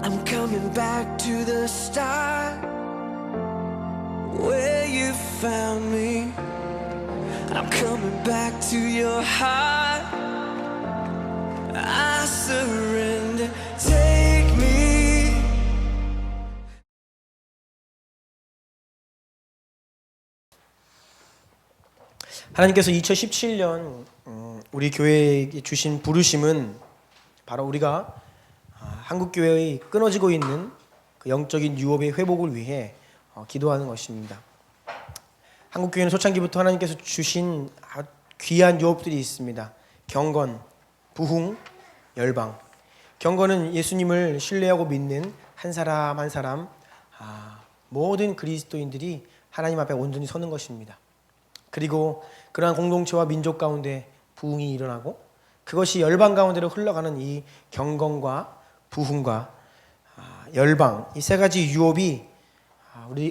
I'm coming back to the start where you found me. I'm coming back to your heart. I surrender. Take me. 하나님께서 2017년 우리 교회에 주신 부르심은 바로 우리가 한국교회의 끊어지고 있는 그 영적인 유업의 회복을 위해 기도하는 것입니다. 한국교회는 초창기부터 하나님께서 주신 귀한 유업들이 있습니다. 경건, 부흥, 열방. 경건은 예수님을 신뢰하고 믿는 한 사람 한 사람, 모든 그리스도인들이 하나님 앞에 온전히 서는 것입니다. 그리고 그러한 공동체와 민족 가운데 부흥이 일어나고 그것이 열방 가운데로 흘러가는 이 경건과 부흥과 열방, 이 세 가지 유업이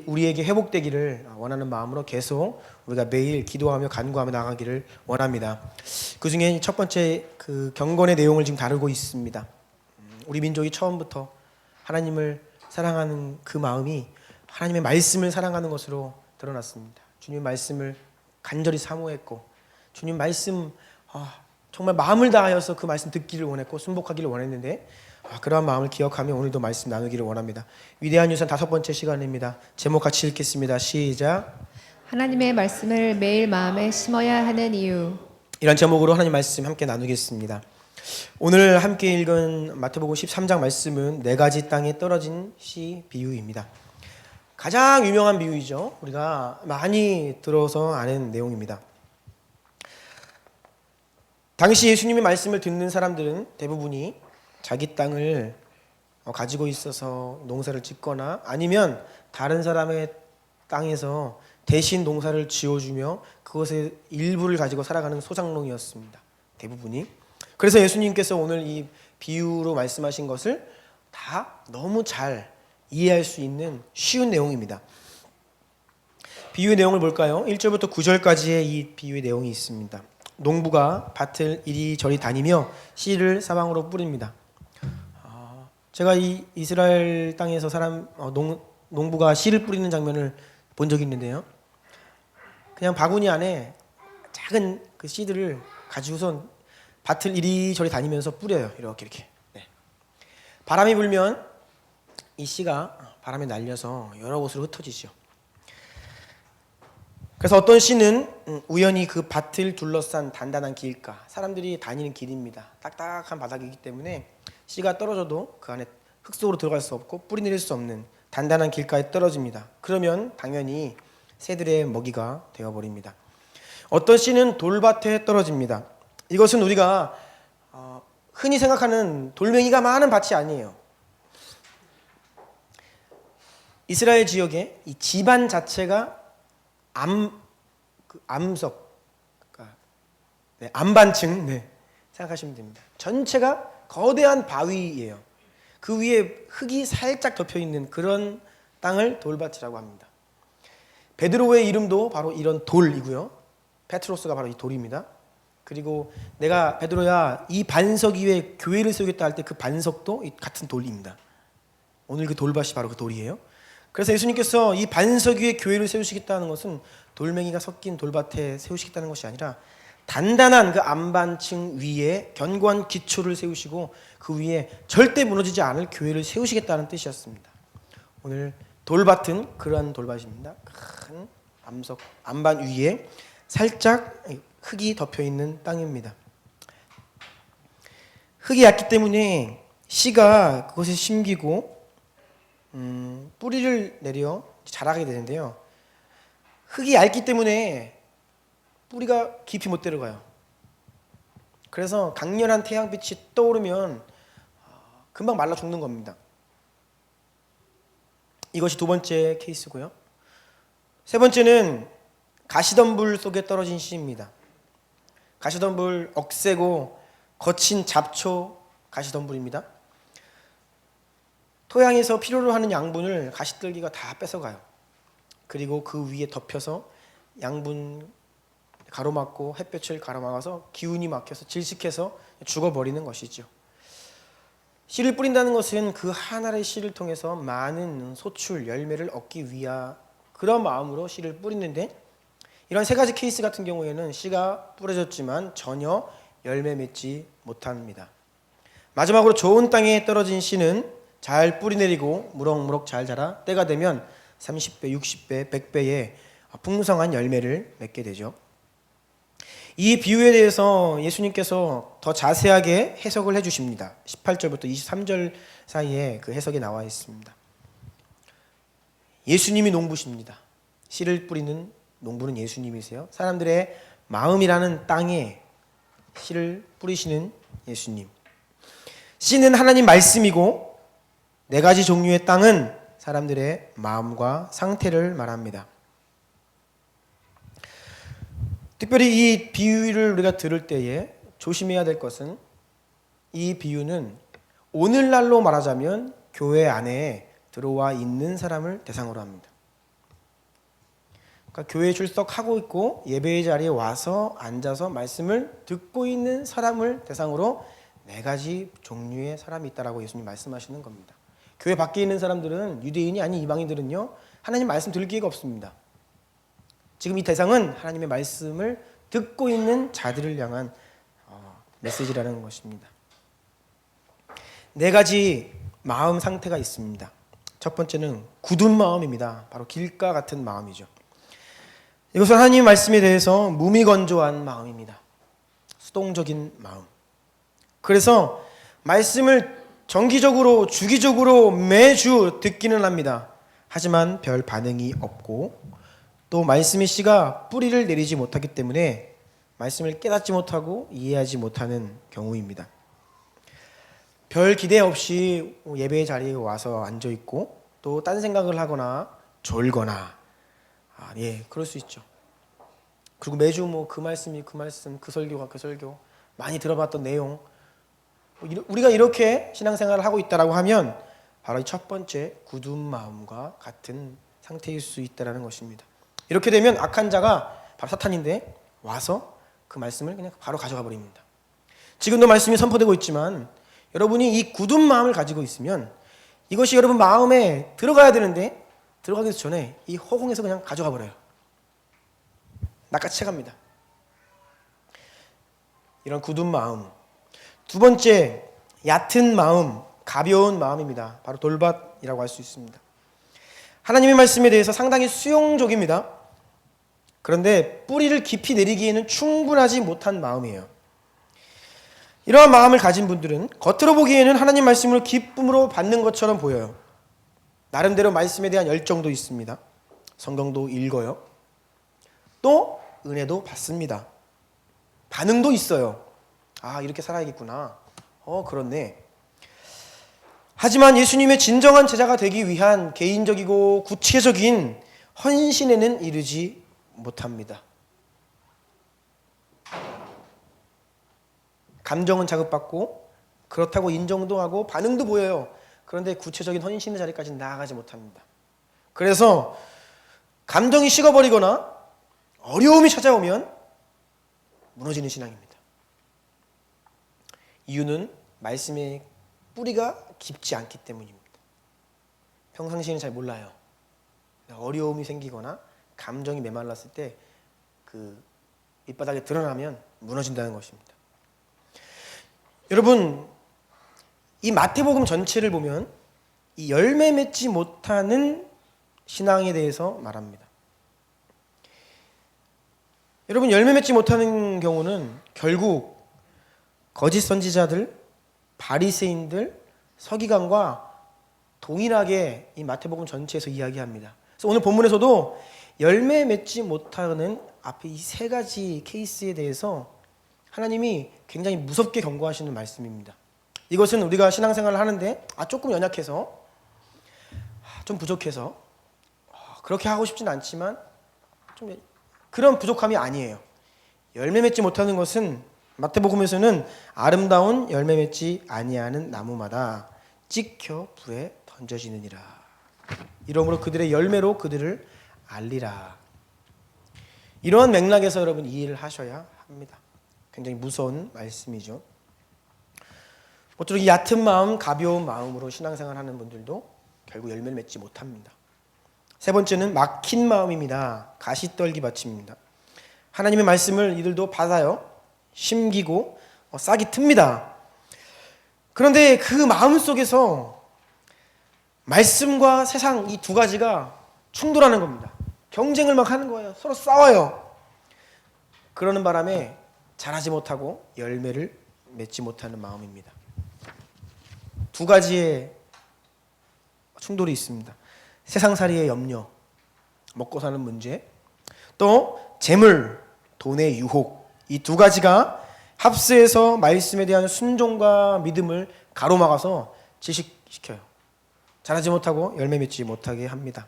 우리에게 회복되기를 원하는 마음으로 계속 우리가 매일 기도하며 간구하며 나가기를 원합니다. 그 중에 첫 번째 그 경건의 내용을 지금 다루고 있습니다. 우리 민족이 처음부터 하나님을 사랑하는 그 마음이 하나님의 말씀을 사랑하는 것으로 드러났습니다. 주님의 말씀을 간절히 사모했고 주님 말씀 정말 마음을 다하여서 그 말씀 듣기를 원했고 순복하기를 원했는데 그러한 마음을 기억하며 오늘도 말씀 나누기를 원합니다. 위대한 유산 5번째 시간입니다. 제목 같이 읽겠습니다. 시작. 하나님의 말씀을 매일 마음에 심어야 하는 이유. 이런 제목으로 하나님 말씀 함께 나누겠습니다. 오늘 함께 읽은 마태복음 13장 말씀은 4가지 땅에 떨어진 씨 비유입니다. 가장 유명한 비유이죠. 우리가 많이 들어서 아는 내용입니다. 당시 예수님의 말씀을 듣는 사람들은 대부분이 자기 땅을 가지고 있어서 농사를 짓거나 아니면 다른 사람의 땅에서 대신 농사를 지어주며 그것의 일부를 가지고 살아가는 소상농이었습니다. 대부분이. 그래서 예수님께서 오늘 이 비유로 말씀하신 것을 다 너무 잘 이해할 수 있는 쉬운 내용입니다. 비유의 내용을 볼까요? 1절부터 9절까지의 이 비유의 내용이 있습니다. 농부가 밭을 이리저리 다니며 씨를 사방으로 뿌립니다. 제가 이 이스라엘 땅에서 농부가 씨를 뿌리는 장면을 본 적이 있는데요. 그냥 바구니 안에 작은 그 씨들을 가지고선 밭을 이리저리 다니면서 뿌려요. 이렇게. 네. 바람이 불면 이 씨가 바람에 날려서 여러 곳으로 흩어지죠. 그래서 어떤 씨는 우연히 그 밭을 둘러싼 단단한 길가, 사람들이 다니는 길입니다. 딱딱한 바닥이기 때문에 씨가 떨어져도 그 안에 흙 속으로 들어갈 수 없고 뿌리 내릴 수 없는 단단한 길가에 떨어집니다. 그러면 당연히 새들의 먹이가 되어버립니다. 어떤 씨는 돌밭에 떨어집니다. 이것은 우리가 흔히 생각하는 돌멩이가 많은 밭이 아니에요. 이스라엘 지역의 이 지반 자체가 암반층 생각하시면 됩니다. 전체가 거대한 바위예요. 그 위에 흙이 살짝 덮여 있는 그런 땅을 돌밭이라고 합니다. 베드로의 이름도 바로 이런 돌이고요. 페트로스가 바로 이 돌입니다. 그리고 내가 베드로야 이 반석 위에 교회를 세우겠다 할 때 그 반석도 같은 돌입니다. 오늘 그 돌밭이 바로 그 돌이에요. 그래서 예수님께서 이 반석 위에 교회를 세우시겠다는 것은 돌멩이가 섞인 돌밭에 세우시겠다는 것이 아니라 단단한 그 암반층 위에 견고한 기초를 세우시고 그 위에 절대 무너지지 않을 교회를 세우시겠다는 뜻이었습니다. 오늘 돌밭은 그러한 돌밭입니다. 큰 암반 위에 살짝 흙이 덮여있는 땅입니다. 흙이 얕기 때문에 씨가 그것에 심기고 뿌리를 내려 자라게 되는데요. 흙이 얇기 때문에 뿌리가 깊이 못 들어가요. 그래서 강렬한 태양빛이 떠오르면 금방 말라 죽는 겁니다. 이것이 2번째 케이스고요. 3번째는 가시덤불 속에 떨어진 씨입니다. 가시덤불 억세고 거친 잡초 가시덤불입니다. 토양에서 필요로 하는 양분을 가시떨기가 다 뺏어가요. 그리고 그 위에 덮여서 양분 가로막고 햇볕을 가로막아서 기운이 막혀서 질식해서 죽어버리는 것이죠. 씨를 뿌린다는 것은 그 하나의 씨를 통해서 많은 소출, 열매를 얻기 위한 그런 마음으로 씨를 뿌리는데, 이런 세 가지 케이스 같은 경우에는 씨가 뿌려졌지만 전혀 열매 맺지 못합니다. 마지막으로 좋은 땅에 떨어진 씨는 잘 뿌리내리고 무럭무럭 잘 자라 때가 되면 30배, 60배, 100배의 풍성한 열매를 맺게 되죠. 이 비유에 대해서 예수님께서 더 자세하게 해석을 해주십니다. 18절부터 23절 사이에 그 해석이 나와 있습니다. 예수님이 농부십니다. 씨를 뿌리는 농부는 예수님이세요. 사람들의 마음이라는 땅에 씨를 뿌리시는 예수님. 씨는 하나님 말씀이고 네 가지 종류의 땅은 사람들의 마음과 상태를 말합니다. 특별히 이 비유를 우리가 들을 때에 조심해야 될 것은, 이 비유는 오늘날로 말하자면 교회 안에 들어와 있는 사람을 대상으로 합니다. 그러니까 교회에 출석하고 있고 예배의 자리에 와서 앉아서 말씀을 듣고 있는 사람을 대상으로 네 가지 종류의 사람이 있다라고 예수님 말씀하시는 겁니다. 교회 밖에 있는 사람들은, 유대인이 아닌 이방인들은요, 하나님 말씀 들을 기회가 없습니다. 지금 이 대상은 하나님의 말씀을 듣고 있는 자들을 향한 메시지라는 것입니다. 네 가지 마음 상태가 있습니다. 첫 번째는 굳은 마음입니다. 바로 길가 같은 마음이죠. 이것은 하나님의 말씀에 대해서 무미건조한 마음입니다. 수동적인 마음. 그래서 말씀을 정기적으로, 주기적으로 매주 듣기는 합니다. 하지만 별 반응이 없고, 또 말씀의 씨가 뿌리를 내리지 못하기 때문에 말씀을 깨닫지 못하고 이해하지 못하는 경우입니다. 별 기대 없이 예배의 자리에 와서 앉아 있고 또 딴 생각을 하거나 졸거나, 그럴 수 있죠. 그리고 매주 그 말씀이 그 말씀, 그 설교가 그 설교, 많이 들어봤던 내용, 우리가 이렇게 신앙생활을 하고 있다라고 하면 바로 이 첫 번째 굳은 마음과 같은 상태일 수 있다라는 것입니다. 이렇게 되면 악한 자가 바로 사탄인데 와서 그 말씀을 그냥 바로 가져가 버립니다. 지금도 말씀이 선포되고 있지만 여러분이 이 굳은 마음을 가지고 있으면 이것이 여러분 마음에 들어가야 되는데 들어가기 전에 이 허공에서 그냥 가져가 버려요. 낚아채 갑니다. 이런 굳은 마음. 두 번째, 얕은 마음, 가벼운 마음입니다. 바로 돌밭이라고 할 수 있습니다. 하나님의 말씀에 대해서 상당히 수용적입니다. 그런데 뿌리를 깊이 내리기에는 충분하지 못한 마음이에요. 이러한 마음을 가진 분들은 겉으로 보기에는 하나님 말씀을 기쁨으로 받는 것처럼 보여요. 나름대로 말씀에 대한 열정도 있습니다. 성경도 읽어요. 또 은혜도 받습니다. 반응도 있어요. 이렇게 살아야겠구나. 그렇네. 하지만 예수님의 진정한 제자가 되기 위한 개인적이고 구체적인 헌신에는 이르지 못합니다. 감정은 자극받고 그렇다고 인정도 하고 반응도 보여요. 그런데 구체적인 헌신의 자리까지는 나아가지 못합니다. 그래서 감정이 식어버리거나 어려움이 찾아오면 무너지는 신앙입니다. 이유는 말씀의 뿌리가 깊지 않기 때문입니다. 평상시에는 잘 몰라요. 어려움이 생기거나 감정이 메말랐을 때 그 밑바닥에 드러나면 무너진다는 것입니다. 여러분, 이 마태복음 전체를 보면 이 열매 맺지 못하는 신앙에 대해서 말합니다. 여러분, 열매 맺지 못하는 경우는 결국 거짓 선지자들, 바리새인들, 서기관과 동일하게 이 마태복음 전체에서 이야기합니다. 그래서 오늘 본문에서도 열매 맺지 못하는 앞에 이 세 가지 케이스에 대해서 하나님이 굉장히 무섭게 경고하시는 말씀입니다. 이것은 우리가 신앙생활을 하는데 조금 연약해서, 좀 부족해서 그렇게 하고 싶진 않지만 좀 그런 부족함이 아니에요. 열매 맺지 못하는 것은 마태복음에서는 아름다운 열매 맺지 아니하는 나무마다 찍혀 불에 던져지느니라. 이러므로 그들의 열매로 그들을 알리라. 이러한 맥락에서 여러분 이해를 하셔야 합니다. 굉장히 무서운 말씀이죠. 모쪼록 이 얕은 마음, 가벼운 마음으로 신앙생활하는 분들도 결국 열매를 맺지 못합니다. 세 번째는 막힌 마음입니다. 가시떨기 밭입니다. 하나님의 말씀을 이들도 받아요. 심기고 싹이 틉니다. 그런데 그 마음 속에서 말씀과 세상 이 두 가지가 충돌하는 겁니다. 경쟁을 막 하는 거예요. 서로 싸워요. 그러는 바람에 자라지 못하고 열매를 맺지 못하는 마음입니다. 두 가지의 충돌이 있습니다. 세상살이의 염려, 먹고 사는 문제, 또 재물, 돈의 유혹, 이 두 가지가 합세해서 말씀에 대한 순종과 믿음을 가로막아서 질식시켜요. 자라지 못하고 열매 맺지 못하게 합니다.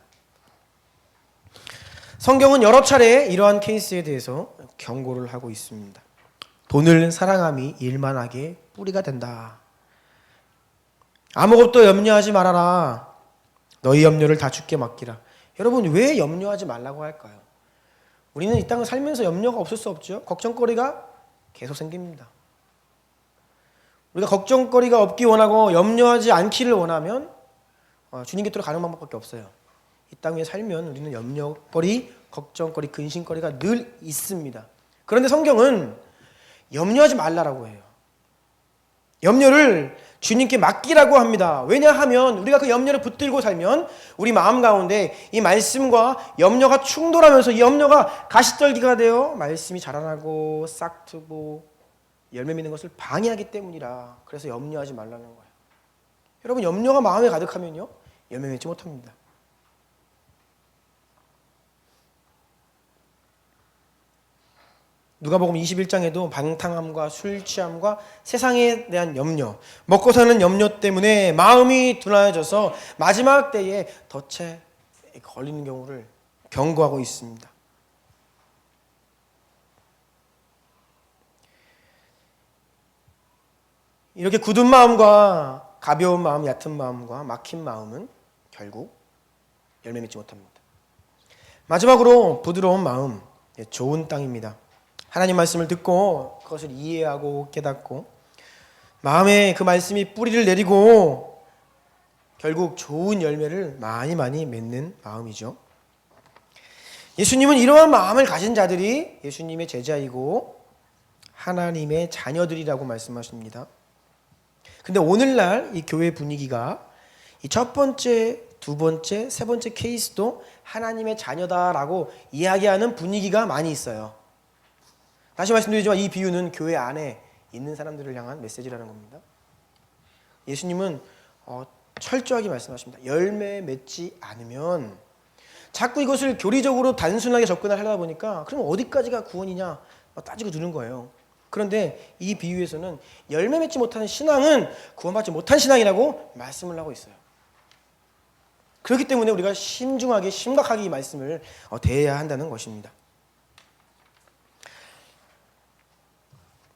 성경은 여러 차례 이러한 케이스에 대해서 경고를 하고 있습니다. 돈을 사랑함이 일만하게 뿌리가 된다. 아무것도 염려하지 말아라. 너희 염려를 다 주께 맡기라. 여러분, 왜 염려하지 말라고 할까요? 우리는 이 땅을 살면서 염려가 없을 수 없죠. 걱정거리가 계속 생깁니다. 우리가 걱정거리가 없기 원하고 염려하지 않기를 원하면 주님 곁으로 가는 방법밖에 없어요. 이 땅 위에 살면 우리는 염려거리, 걱정거리, 근심거리가 늘 있습니다. 그런데 성경은 염려하지 말라라고 해요. 염려를 주님께 맡기라고 합니다. 왜냐하면 우리가 그 염려를 붙들고 살면 우리 마음 가운데 이 말씀과 염려가 충돌하면서 이 염려가 가시떨기가 되어 말씀이 자라나고 싹트고 열매 맺는 것을 방해하기 때문이라. 그래서 염려하지 말라는 거예요. 여러분, 염려가 마음에 가득하면요 열매 맺지 못합니다. 누가복음 21장에도 방탕함과 술 취함과 세상에 대한 염려, 먹고 사는 염려 때문에 마음이 둔하여져서 마지막 때에 덫에 걸리는 경우를 경고하고 있습니다. 이렇게 굳은 마음과 가벼운 마음, 얕은 마음과 막힌 마음은 결국 열매 맺지 못합니다. 마지막으로 부드러운 마음, 좋은 땅입니다. 하나님 말씀을 듣고 그것을 이해하고 깨닫고 마음에 그 말씀이 뿌리를 내리고 결국 좋은 열매를 많이 맺는 마음이죠. 예수님은 이러한 마음을 가진 자들이 예수님의 제자이고 하나님의 자녀들이라고 말씀하십니다. 근데 오늘날 이 교회 분위기가 이 첫 번째, 두 번째, 세 번째 케이스도 하나님의 자녀다라고 이야기하는 분위기가 많이 있어요. 다시 말씀드리지만 이 비유는 교회 안에 있는 사람들을 향한 메시지라는 겁니다. 예수님은 철저하게 말씀하십니다. 열매 맺지 않으면 자꾸 이것을 교리적으로 단순하게 접근을 하다 보니까 그럼 어디까지가 구원이냐 따지고 두는 거예요. 그런데 이 비유에서는 열매 맺지 못하는 신앙은 구원받지 못한 신앙이라고 말씀을 하고 있어요. 그렇기 때문에 우리가 신중하게 심각하게 이 말씀을 대해야 한다는 것입니다.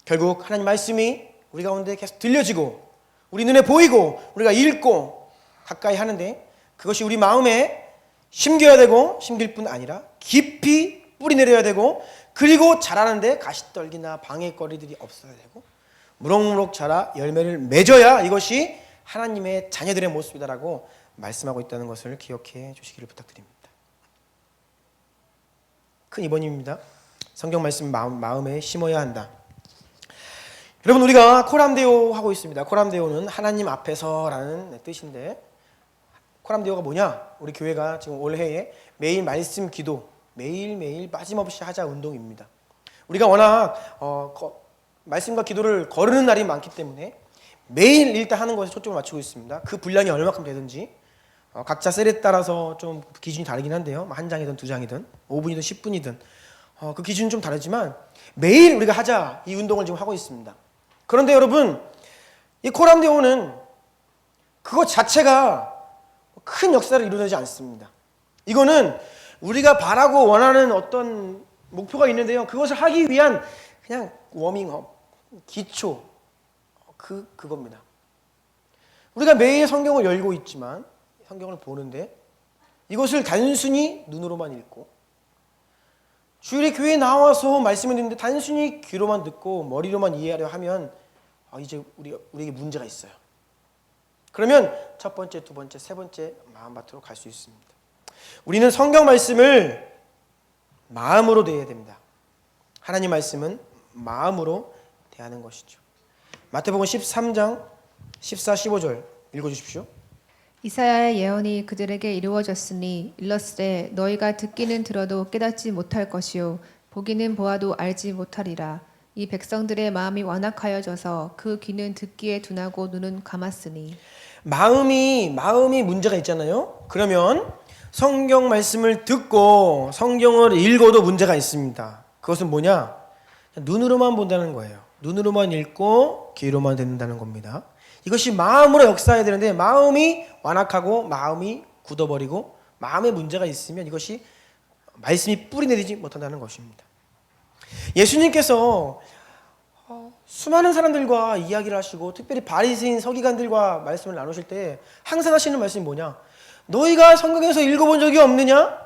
결국 하나님 말씀이 우리 가운데 계속 들려지고 우리 눈에 보이고 우리가 읽고 가까이 하는데 그것이 우리 마음에 심겨야 되고 심길 뿐 아니라 깊이 뿌리 내려야 되고 그리고 자라는데 가시떨기나 방해거리들이 없어야 되고 무럭무럭 자라 열매를 맺어야 이것이 하나님의 자녀들의 모습이다라고 말씀하고 있다는 것을 기억해 주시기를 부탁드립니다. 큰 이번입니다. 성경 말씀 마음에 심어야 한다. 여러분, 우리가 코람데오 하고 있습니다. 코람데오는 하나님 앞에서라는 뜻인데 코람데오가 뭐냐? 우리 교회가 지금 올해에 매일 말씀 기도 매일매일 빠짐없이 하자 운동입니다. 우리가 워낙 말씀과 기도를 거르는 날이 많기 때문에 매일 일단 하는 것에 초점을 맞추고 있습니다. 그 분량이 얼마큼 되든지 각자 셀에 따라서 좀 기준이 다르긴 한데요. 한 장이든 두 장이든 5분이든 10분이든 그 기준은 좀 다르지만 매일 우리가 하자 이 운동을 지금 하고 있습니다. 그런데 여러분, 이 코람데오는 그것 자체가 큰 역사를 이루어내지 않습니다. 이거는 우리가 바라고 원하는 어떤 목표가 있는데요. 그것을 하기 위한 그냥 워밍업, 기초, 그겁니다. 우리가 매일 성경을 열고 있지만 성경을 보는데 이것을 단순히 눈으로만 읽고 주일에 교회에 나와서 말씀을 듣는데 단순히 귀로만 듣고 머리로만 이해하려 하면 이제 우리에게 문제가 있어요. 그러면 첫 번째, 두 번째, 세 번째 마음밭으로 갈 수 있습니다. 우리는 성경 말씀을 마음으로 대해야 됩니다. 하나님 말씀은 마음으로 대하는 것이죠. 마태복음 13장 14, 15절 읽어주십시오. 이사야의 예언이 그들에게 이루어졌으니 일렀으되 너희가 듣기는 들어도 깨닫지 못할 것이요 보기는 보아도 알지 못하리라. 이 백성들의 마음이 완악하여져서 그 귀는 듣기에 둔하고 눈은 감았으니. 마음이 문제가 있잖아요. 그러면 성경 말씀을 듣고 성경을 읽어도 문제가 있습니다. 그것은 뭐냐? 눈으로만 본다는 거예요. 눈으로만 읽고 귀로만 듣는다는 겁니다. 이것이 마음으로 역사해야 되는데 마음이 완악하고 마음이 굳어버리고 마음에 문제가 있으면 이것이 말씀이 뿌리내리지 못한다는 것입니다. 예수님께서 수많은 사람들과 이야기를 하시고 특별히 바리새인 서기관들과 말씀을 나누실 때 항상 하시는 말씀이 뭐냐? 너희가 성경에서 읽어본 적이 없느냐?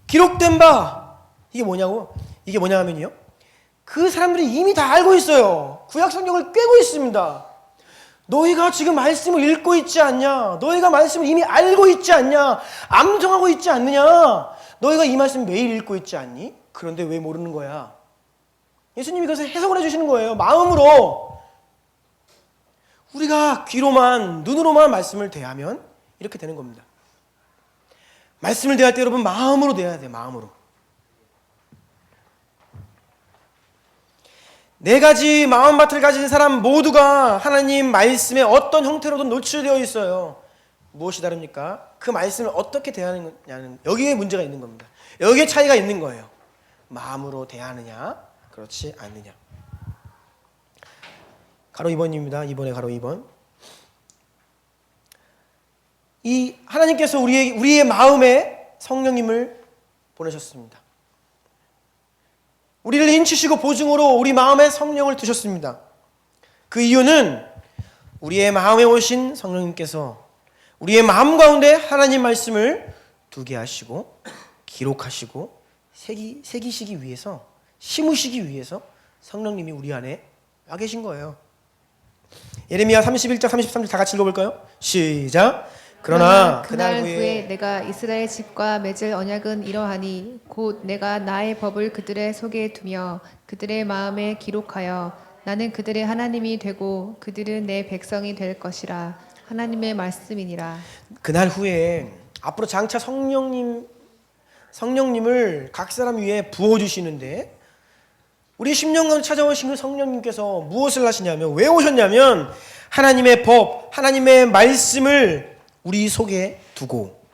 기록된 바 이게 뭐냐고? 이게 뭐냐 하면요, 그 사람들이 이미 다 알고 있어요. 구약 성경을 꿰고 있습니다. 너희가 지금 말씀을 읽고 있지 않냐? 너희가 말씀을 이미 알고 있지 않냐? 암송하고 있지 않느냐? 너희가 이 말씀 매일 읽고 있지 않니? 그런데 왜 모르는 거야? 예수님이 그것을 해석을 해주시는 거예요. 마음으로. 우리가 귀로만 눈으로만 말씀을 대하면 이렇게 되는 겁니다. 말씀을 대할 때 여러분 마음으로 대해야 돼요. 마음으로. 네 가지 마음밭을 가진 사람 모두가 하나님 말씀에 어떤 형태로든 노출되어 있어요. 무엇이 다릅니까? 그 말씀을 어떻게 대하느냐는 여기에 문제가 있는 겁니다. 여기에 차이가 있는 거예요. 마음으로 대하느냐, 그렇지 않느냐. 가로 2번입니다. 2번에 가로 2번. 이 하나님께서 우리의 마음에 성령님을 보내셨습니다. 우리를 인치시고 보증으로 우리 마음에 성령을 두셨습니다. 그 이유는 우리의 마음에 오신 성령님께서 우리의 마음 가운데 하나님 말씀을 두게 하시고 기록하시고 새기시기 위해서, 심으시기 위해서 성령님이 우리 안에 와 계신 거예요. 예레미야 31장 33절 다 같이 읽어볼까요? 시작. 그러나 그날 후에 내가 이스라엘 집과 맺을 언약은 이러하니 곧 내가 나의 법을 그들의 속에 두며 그들의 마음에 기록하여 나는 그들의 하나님이 되고 그들은 내 백성이 될 것이라. 하나님의 말씀이니라. 그날 후에 앞으로 장차 성령님을 각 사람 위에 부어주시는데 우리 10년간 찾아오신 그 성령님께서 무엇을 하시냐면, 왜 오셨냐면 하나님의 법, 하나님의 말씀을 우리 속에 두고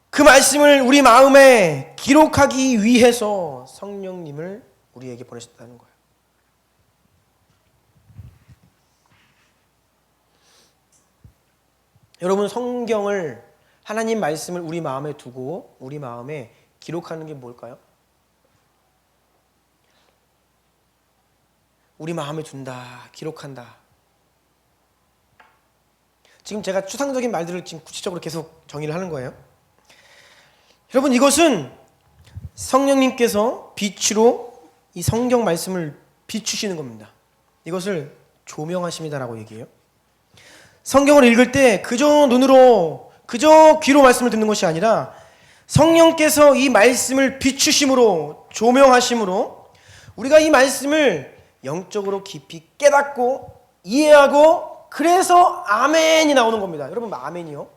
그 말씀을 우리 마음에 기록하기 위해서 성령님을 우리에게 보내셨다는 거예요. 여러분, 성경을, 하나님 말씀을 우리 마음에 두고 우리 마음에 기록하는 게 뭘까요? 우리 마음에 둔다, 기록한다. 지금 제가 추상적인 말들을 지금 구체적으로 계속 정의를 하는 거예요. 여러분, 이것은 성령님께서 빛으로 이 성경 말씀을 비추시는 겁니다. 이것을 조명하십니다라고 얘기해요. 성경을 읽을 때 그저 눈으로, 그저 귀로 말씀을 듣는 것이 아니라 성령께서 이 말씀을 비추심으로, 조명하심으로 우리가 이 말씀을 영적으로 깊이 깨닫고 이해하고, 그래서 아멘이 나오는 겁니다. 여러분, 아멘이요?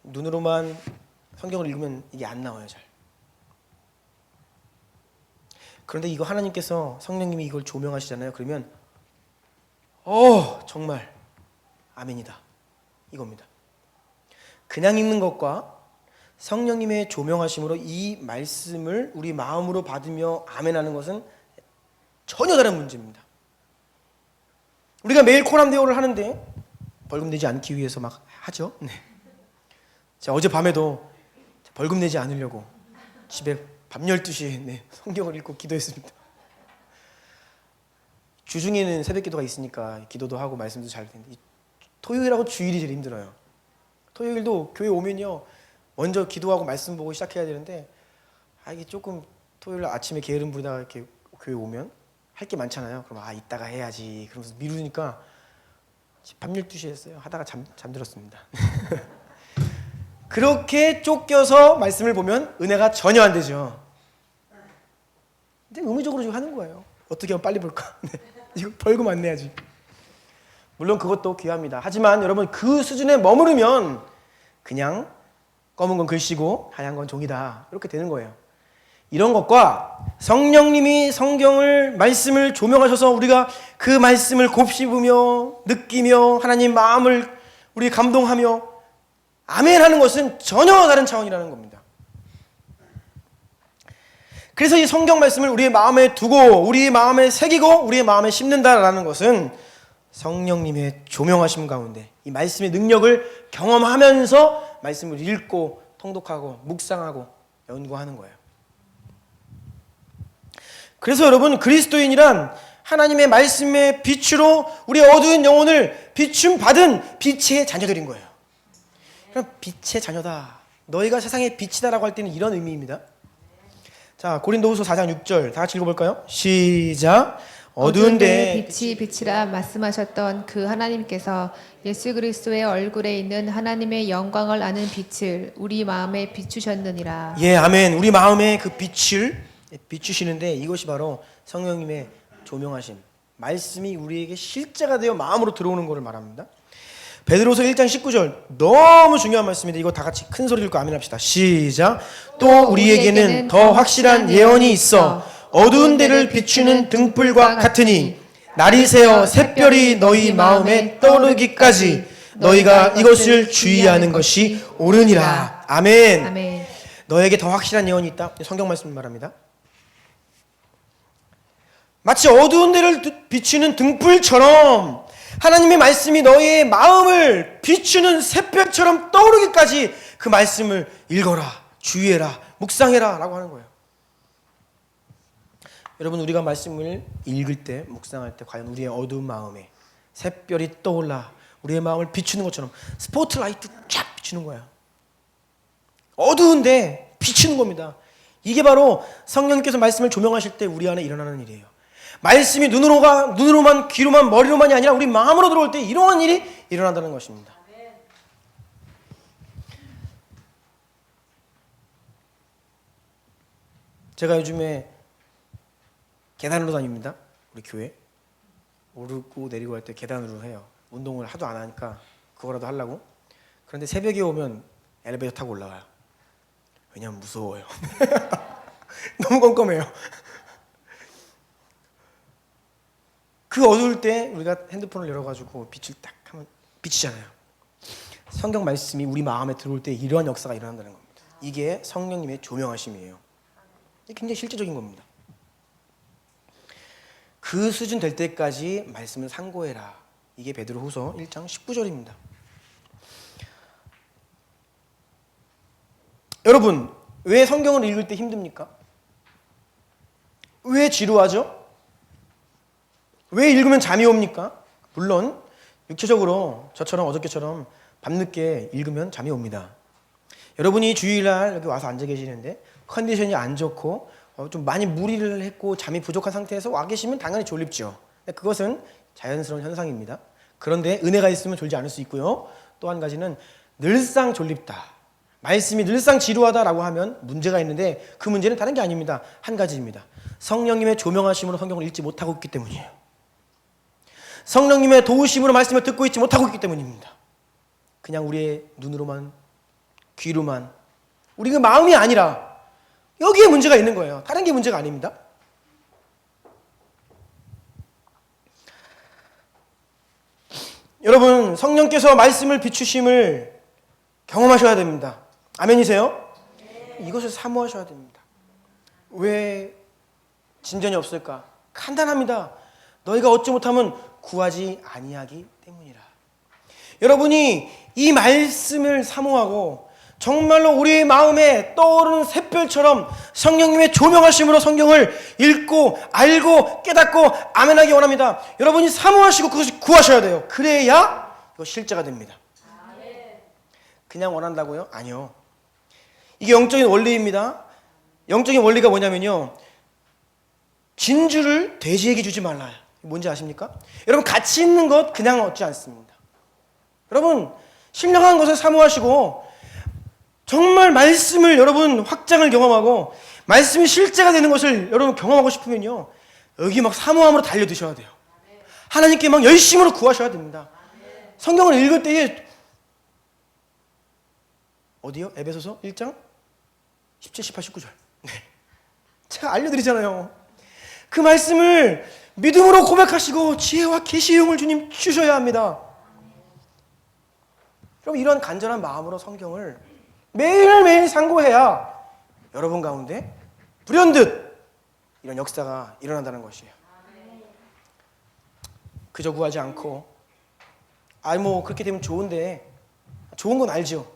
눈으로만 성경을 읽으면 이게 안 나와요, 잘. 그런데 이거 하나님께서, 성령님이 이걸 조명하시잖아요. 그러면 정말 아멘이다, 이겁니다. 그냥 읽는 것과 성령님의 조명하심으로 이 말씀을 우리 마음으로 받으며 아멘하는 것은 전혀 다른 문제입니다. 우리가 매일 코람 대오를 하는데 벌금 내지 않기 위해서 막 하죠. 네. 자, 어젯밤에도 벌금 내지 않으려고 집에 밤 12시에 성경을 읽고 기도했습니다. 주중에는 새벽 기도가 있으니까 기도도 하고 말씀도 잘 되는데 토요일하고 주일이 제일 힘들어요. 토요일도 교회 오면요, 먼저 기도하고 말씀 보고 시작해야 되는데 이게 조금 토요일 아침에 게으름 부리다가 이렇게 교회 오면 할 게 많잖아요. 그럼 이따가 해야지 그러면서 미루니까 밤 12시에 했어요. 하다가 잠들었습니다. 그렇게 쫓겨서 말씀을 보면 은혜가 전혀 안 되죠. 근데 의무적으로 지금 하는 거예요. 어떻게 하면 빨리 볼까? 네. 이거 벌금 안 내야지. 물론 그것도 귀합니다. 하지만 여러분 그 수준에 머무르면 그냥 검은 건 글씨고 하얀 건 종이다. 이렇게 되는 거예요. 이런 것과 성령님이 성경을 말씀을 조명하셔서 우리가 그 말씀을 곱씹으며 느끼며 하나님 마음을 우리 감동하며 아멘 하는 것은 전혀 다른 차원이라는 겁니다. 그래서 이 성경 말씀을 우리의 마음에 두고 우리의 마음에 새기고 우리의 마음에 심는다라는 것은 성령님의 조명하심 가운데 이 말씀의 능력을 경험하면서 말씀을 읽고 통독하고 묵상하고 연구하는 거예요. 그래서 여러분 그리스도인이란 하나님의 말씀의 빛으로 우리의 어두운 영혼을 비춤 받은 빛의 자녀들인 거예요. 그럼 빛의 자녀다. 너희가 세상의 빛이다라고 할 때는 이런 의미입니다. 자, 고린도후서 4장 6절 다 같이 읽어볼까요? 시작. 어두운 데에 빛이 빛이라 말씀하셨던 그 하나님께서 예수 그리스도의 얼굴에 있는 하나님의 영광을 아는 빛을 우리 마음에 비추셨느니라. 예, 아멘. 우리 마음에 그 빛을 비추시는데 이것이 바로 성령님의 조명하심. 말씀이 우리에게 실제가 되어 마음으로 들어오는 것을 말합니다. 베드로서 1장 19절 너무 중요한 말씀인데 이거 다 같이 큰 소리 읽고 아멘 합시다. 시작. 또 우리에게는 더 확실한 예언이 있어 어두운 데를 비추는 등불과 같으니 날이 새어 샛별이 너희 마음에 떠오르기까지 너희가 이것을 주의하는 것이 옳으니라. 아멘. 아멘. 너에게 더 확실한 예언이 있다. 성경 말씀 말합니다. 마치 어두운 데를 비추는 등불처럼 하나님의 말씀이 너희의 마음을 비추는 샛별처럼 떠오르기까지 그 말씀을 읽어라, 주의해라, 묵상해라 라고 하는 거예요. 여러분 우리가 말씀을 읽을 때, 묵상할 때 과연 우리의 어두운 마음에 샛별이 떠올라 우리의 마음을 비추는 것처럼 스포트라이트 쫙 비추는 거야. 어두운데 비추는 겁니다. 이게 바로 성령님께서 말씀을 조명하실 때 우리 안에 일어나는 일이에요. 말씀이 눈으로만 귀로만 머리로만이 아니라 우리 마음으로 들어올 때 이러한 일이 일어난다는 것입니다. 제가 요즘에 계단으로 다닙니다. 우리 교회 오르고 내리고 할 때 계단으로 해요. 운동을 하도 안 하니까 그거라도 하려고. 그런데 새벽에 오면 엘리베이터 타고 올라가요. 왜냐면 무서워요. 너무 껌껌해요. 그 어두울 때 우리가 핸드폰을 열어가지고 빛을 딱 하면 비치잖아요. 성경 말씀이 우리 마음에 들어올 때 이러한 역사가 일어난다는 겁니다. 이게 성령님의 조명하심이에요. 이게 굉장히 실제적인 겁니다. 그 수준 될 때까지 말씀을 상고해라. 이게 베드로후서 1장 19절입니다. 여러분, 왜 성경을 읽을 때 힘듭니까? 왜 지루하죠? 왜 읽으면 잠이 옵니까? 물론 육체적으로 저처럼 어저께처럼 밤늦게 읽으면 잠이 옵니다. 여러분이 주일날 여기 와서 앉아 계시는데 컨디션이 안 좋고 좀 많이 무리를 했고 잠이 부족한 상태에서 와 계시면 당연히 졸립죠. 그것은 자연스러운 현상입니다. 그런데 은혜가 있으면 졸지 않을 수 있고요. 또 한 가지는 늘상 졸립다. 말씀이 늘상 지루하다라고 하면 문제가 있는데 그 문제는 다른 게 아닙니다. 한 가지입니다. 성령님의 조명하심으로 성경을 읽지 못하고 있기 때문이에요. 성령님의 도우심으로 말씀을 듣고 있지 못하고 있기 때문입니다. 그냥 우리의 눈으로만 귀로만 우리 그 마음이 아니라 여기에 문제가 있는 거예요. 다른 게 문제가 아닙니다. 여러분 성령께서 말씀을 비추심을 경험하셔야 됩니다. 아멘이세요? 이것을 사모하셔야 됩니다. 왜 진전이 없을까? 간단합니다. 너희가 얻지 못하면 구하지 아니하기 때문이라. 여러분이 이 말씀을 사모하고 정말로 우리의 마음에 떠오르는 샛별처럼 성령님의 조명하심으로 성경을 읽고 알고 깨닫고 아멘하기 원합니다. 여러분이 사모하시고 그것을 구하셔야 돼요. 그래야 이거 실제가 됩니다. 그냥 원한다고요? 아니요. 이게 영적인 원리입니다. 영적인 원리가 뭐냐면요. 진주를 돼지에게 주지 말라. 뭔지 아십니까? 여러분, 가치 있는 것 그냥 얻지 않습니다. 여러분, 신령한 것을 사모하시고 정말 말씀을 여러분 확장을 경험하고 말씀이 실제가 되는 것을 여러분 경험하고 싶으면요, 여기 막 사모함으로 달려드셔야 돼요. 하나님께 막 열심으로 구하셔야 됩니다. 성경을 읽을 때에 어디요? 에베소서 1장 17, 18, 19절. 네. 제가 알려드리잖아요. 그 말씀을 믿음으로 고백하시고 지혜와 계시의 영을 주님 주셔야 합니다. 그럼 이런 간절한 마음으로 성경을 매일매일 상고해야 여러분 가운데 불현듯 이런 역사가 일어난다는 것이에요. 그저 구하지 않고 뭐 그렇게 되면 좋은데, 좋은 건 알죠.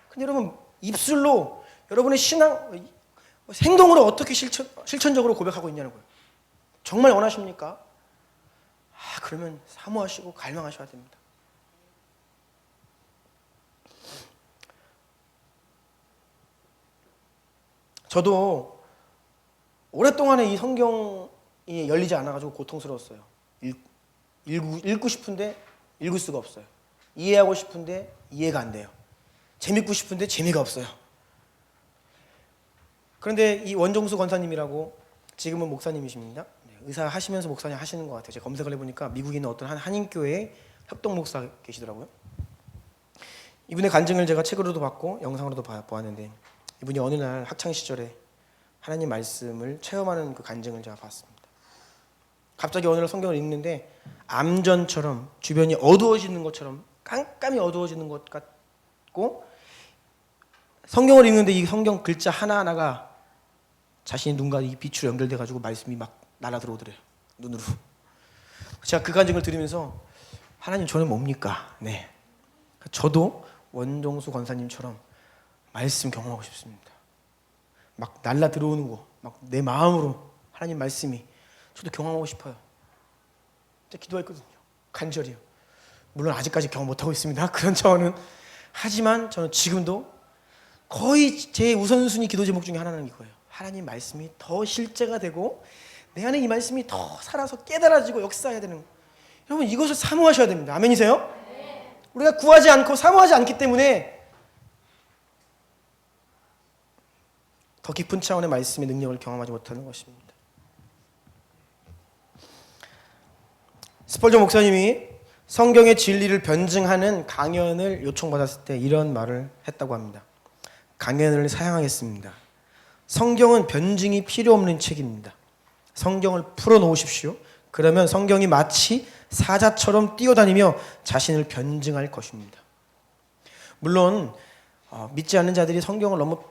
근데 여러분, 입술로 여러분의 신앙 행동으로 어떻게 실천적으로 고백하고 있냐는 거예요. 정말 원하십니까? 그러면 사모하시고 갈망하셔야 됩니다. 저도 오랫동안에 이 성경이 열리지 않아가지고 고통스러웠어요. 읽고 싶은데 읽을 수가 없어요. 이해하고 싶은데 이해가 안 돼요. 재밌고 싶은데 재미가 없어요. 그런데 이 원종수 권사님이라고, 지금은 목사님이십니다. 의사 하시면서 목사님 하시는 것 같아요. 제가 검색을 해보니까 미국에 있는 어떤 한인교회의 협동 목사 계시더라고요. 이분의 간증을 제가 책으로도 봤고 영상으로도 보았는데, 이분이 어느 날 학창 시절에 하나님 말씀을 체험하는 그 간증을 제가 봤습니다. 갑자기 어느 날 성경을 읽는데 암전처럼 주변이 어두워지는 것처럼 깜깜이 어두워지는 것 같고, 성경을 읽는데 이 성경 글자 하나하나가 자신의 눈과 이 빛으로 연결돼 가지고 말씀이 막 날아 들어오더래요. 눈으로. 제가 그 간증을 들으면서 하나님, 저는 뭡니까? 네. 저도 원종수 권사님처럼 말씀 경험하고 싶습니다. 막 날라 들어오는 거, 막 내 마음으로 하나님 말씀이 저도 경험하고 싶어요. 제가 기도했거든요. 간절히요. 물론 아직까지 경험 못하고 있습니다. 그런 차원은. 하지만 저는 지금도 거의 제 우선순위 기도 제목 중에 하나는 이거예요. 하나님 말씀이 더 실제가 되고 내 안에 이 말씀이 더 살아서 깨달아지고 역사해야 되는 거예요. 여러분, 이것을 사모하셔야 됩니다. 아멘이세요? 네. 우리가 구하지 않고 사모하지 않기 때문에 더 깊은 차원의 말씀의 능력을 경험하지 못하는 것입니다. 스펄전 목사님이 성경의 진리를 변증하는 강연을 요청받았을 때 이런 말을 했다고 합니다. 강연을 사양하겠습니다. 성경은 변증이 필요 없는 책입니다. 성경을 풀어놓으십시오. 그러면 성경이 마치 사자처럼 뛰어다니며 자신을 변증할 것입니다. 물론 믿지 않는 자들이 성경을 너무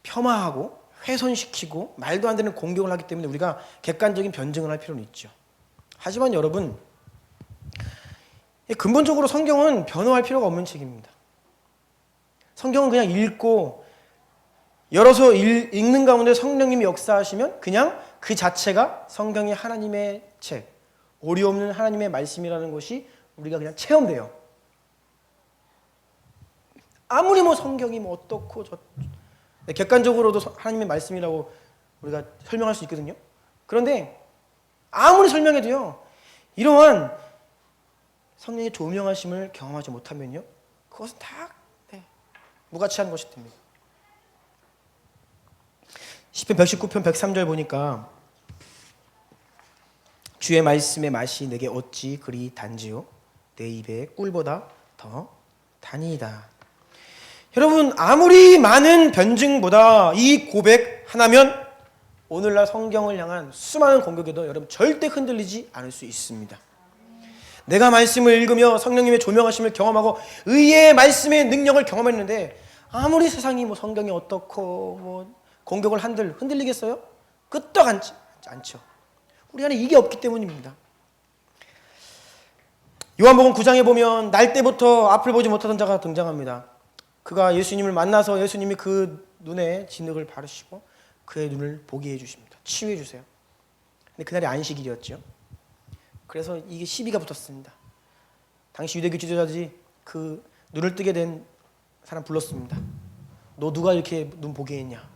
폄하하고 훼손시키고 말도 안 되는 공격을 하기 때문에 우리가 객관적인 변증을 할 필요는 있죠. 하지만 여러분, 근본적으로 성경은 변호할 필요가 없는 책입니다. 성경은 그냥 읽고 열어서 읽는 가운데 성령님이 역사하시면 그냥 그 자체가 성경이 하나님의 책, 오리 없는 하나님의 말씀이라는 것이 우리가 그냥 체험돼요. 아무리 성경이 어떻고 객관적으로도 하나님의 말씀이라고 우리가 설명할 수 있거든요. 그런데 아무리 설명해도요, 이러한 성령의 조명하심을 경험하지 못하면요, 그것은 다 무가치한 것이 됩니다. 시편 119편 103절 보니까 주의 말씀의 맛이 내게 어찌 그리 단지요, 내 입에 꿀보다 더 단이다. 여러분, 아무리 많은 변증보다 이 고백 하나면 오늘날 성경을 향한 수많은 공격에도 여러분 절대 흔들리지 않을 수 있습니다. 내가 말씀을 읽으며 성령님의 조명하심을 경험하고 의의 말씀의 능력을 경험했는데 아무리 세상이 성경이 어떻고 공격을 한들 흔들리겠어요? 끄떡 않죠. 우리 안에 이게 없기 때문입니다. 요한복음 9장에 보면 날 때부터 앞을 보지 못하던 자가 등장합니다. 그가 예수님을 만나서 예수님이 그 눈에 진흙을 바르시고 그의 눈을 보게 해주십니다. 치유해 주세요. 근데 그날이 안식일이었죠. 그래서 이게 시비가 붙었습니다. 당시 유대교 지도자들이 그 눈을 뜨게 된 사람 불렀습니다. 너 누가 이렇게 눈 보게 했냐?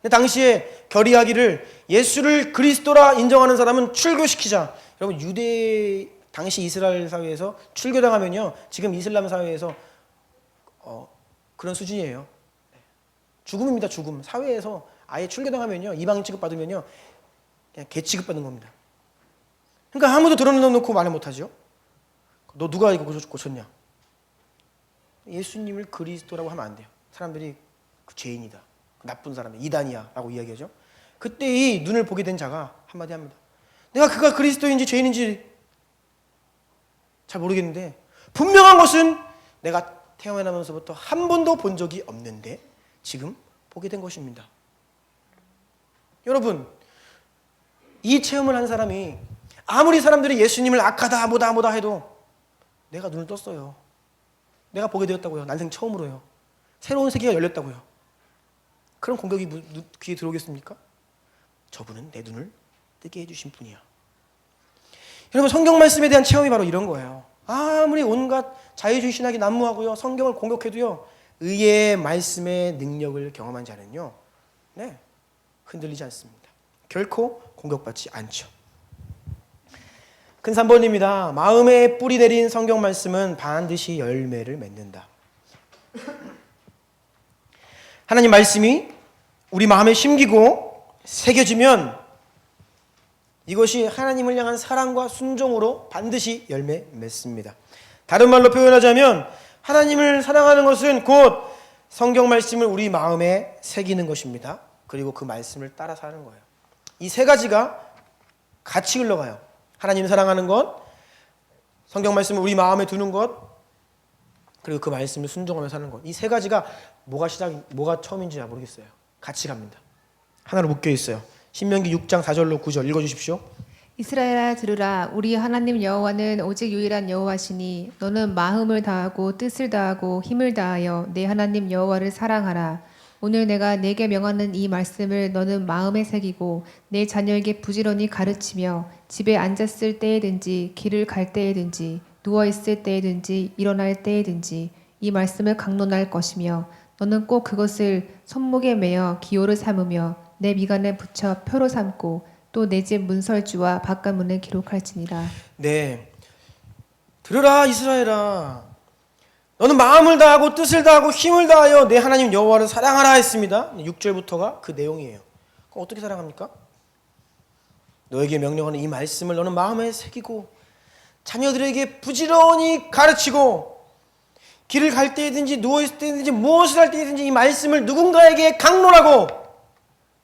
근데 당시에 결의하기를 예수를 그리스도라 인정하는 사람은 출교시키자. 여러분 유대 당시 이스라엘 사회에서 출교당하면요, 지금 이슬람 사회에서 그런 수준이에요. 죽음입니다. 죽음. 사회에서 아예 출교당하면요, 이방인 취급받으면요 그냥 개 취급받는 겁니다. 그러니까 아무도 드러내놓고 말을 못하죠. 너 누가 이거 고쳤냐? 예수님을 그리스도라고 하면 안 돼요. 사람들이 그 죄인이다, 그 나쁜 사람이야, 이단이야 라고 이야기하죠. 그때 이 눈을 보게 된 자가 한마디 합니다. 내가 그가 그리스도인지 죄인인지 잘 모르겠는데 분명한 것은 내가 태어나면서부터 한 번도 본 적이 없는데 지금 보게 된 것입니다. 여러분, 이 체험을 한 사람이 아무리 사람들이 예수님을 악하다 뭐다 해도 내가 눈을 떴어요. 내가 보게 되었다고요. 난생 처음으로요. 새로운 세계가 열렸다고요. 그런 공격이 귀에 들어오겠습니까? 저분은 내 눈을 뜨게 해주신 분이야. 여러분, 성경 말씀에 대한 체험이 바로 이런 거예요. 아무리 온갖 자유주의 신학이 난무하고요, 성경을 공격해도요, 의의 말씀의 능력을 경험한 자는요, 흔들리지 않습니다. 결코 공격받지 않죠. 큰 3번입니다. 마음에 뿌리 내린 성경 말씀은 반드시 열매를 맺는다. 하나님 말씀이 우리 마음에 심기고 새겨지면 이것이 하나님을 향한 사랑과 순종으로 반드시 열매 맺습니다. 다른 말로 표현하자면 하나님을 사랑하는 것은 곧 성경 말씀을 우리 마음에 새기는 것입니다. 그리고 그 말씀을 따라 사는 거예요. 이 세 가지가 같이 흘러가요. 하나님을 사랑하는 것, 성경 말씀을 우리 마음에 두는 것, 그리고 그 말씀을 순종하며 사는 것. 이 세 가지가 뭐가 처음인지 잘 모르겠어요. 같이 갑니다. 하나로 묶여 있어요. 신명기 6장 4절로 9절 읽어주십시오. 이스라엘아 들으라. 우리 하나님 여호와는 오직 유일한 여호와시니 너는 마음을 다하고 뜻을 다하고 힘을 다하여 내 하나님 여호와를 사랑하라. 오늘 내가 내게 명하는 이 말씀을 너는 마음에 새기고 내 자녀에게 부지런히 가르치며 집에 앉았을 때에든지 길을 갈 때에든지 누워있을 때에든지 일어날 때에든지 이 말씀을 강론할 것이며 너는 꼭 그것을 손목에 매어 기호를 삼으며 내 미간에 붙여 표로 삼고 또 내 집 문설주와 바깥문에 기록할지니라. 네, 들으라 이스라엘아, 너는 마음을 다하고 뜻을 다하고 힘을 다하여 내 하나님 여호와를 사랑하라 했습니다. 6절부터가 그 내용이에요. 그럼 어떻게 사랑합니까? 너에게 명령하는 이 말씀을 너는 마음에 새기고 자녀들에게 부지런히 가르치고 길을 갈 때든지 누워있을 때든지 무엇을 할 때든지 이 말씀을 누군가에게 강론하고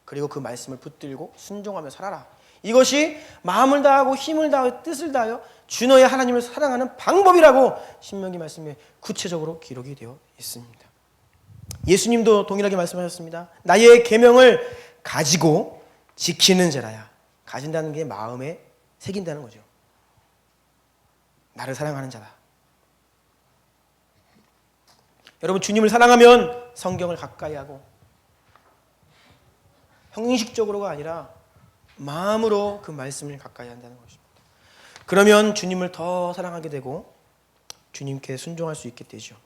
그리고 그 말씀을 붙들고 순종하며 살아라. 이것이 마음을 다하고 힘을 다하고 뜻을 다하여 주 너의 하나님을 사랑하는 방법이라고 신명기 말씀에 구체적으로 기록이 되어 있습니다. 예수님도 동일하게 말씀하셨습니다. 나의 계명을 가지고 지키는 자라야. 가진다는 게 마음에 새긴다는 거죠. 나를 사랑하는 자다. 여러분, 주님을 사랑하면 성경을 가까이 하고 형식적으로가 아니라 마음으로 그 말씀을 가까이 한다는 것입니다. 그러면 주님을 더 사랑하게 되고 주님께 순종할 수 있게 되죠.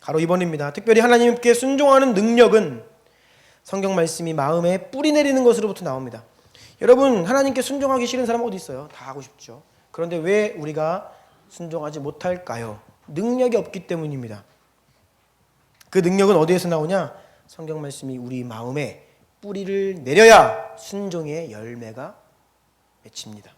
가로 2번입니다. 특별히 하나님께 순종하는 능력은 성경 말씀이 마음에 뿌리 내리는 것으로부터 나옵니다. 여러분, 하나님께 순종하기 싫은 사람 어디 있어요? 다 하고 싶죠. 그런데 왜 우리가 순종하지 못할까요? 능력이 없기 때문입니다. 그 능력은 어디에서 나오냐? 성경 말씀이 우리 마음에 뿌리를 내려야 순종의 열매가 맺힙니다.